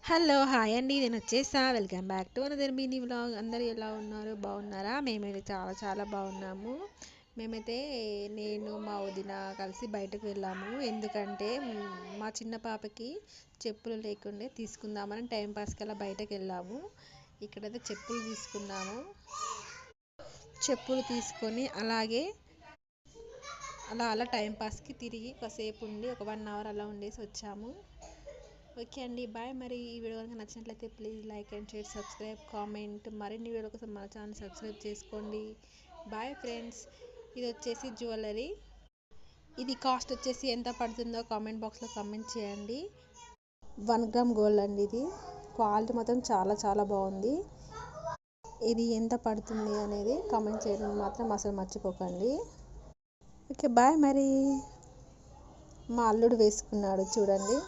Hello hi అండి, నేను వచ్చేసా. Welcome back to another mini vlog. అందరూ ఎలా ఉన్నారు? బాగున్నారా? మేమైతే చాలా చాలా బాగున్నాము. మేమైతే నేను మా వదిన కలిసి బయటకు వెళ్ళాము. ఎందుకంటే మా చిన్న పాపకి చెప్పులు లేకుండే తీసుకుందామని టైంపాస్కి అలా బయటకు వెళ్ళాము. ఇక్కడైతే చెప్పులు తీసుకున్నాము. చెప్పులు తీసుకొని అలాగే అలా టైంపాస్కి తిరిగి కాసేపు ఉండి ఒక 1 అవర్ అలా ఉండేసి వచ్చాము. ఓకే అండి, బాయ్. మరి ఈ వీడియో కనుక నచ్చినట్లయితే please like and share, subscribe, comment. మరిన్ని వీడియో కోసం మన ఛానల్ సబ్స్క్రైబ్ చేసుకోండి. Bye friends. ఇది వచ్చేసి జ్యువెలరీ. ఇది కాస్ట్ వచ్చేసి ఎంత పడుతుందో కామెంట్ బాక్స్లో కామెంట్ చేయండి. 1 గ్రామ్ గోల్డ్ అండి. ఇది క్వాలిటీ మాత్రం చాలా చాలా బాగుంది. ఇది ఎంత పడుతుంది అనేది కామెంట్ చేయడం మాత్రం అసలు మర్చిపోకండి. Okay bye. మరి మా అల్లుడు వేసుకున్నాడు చూడండి.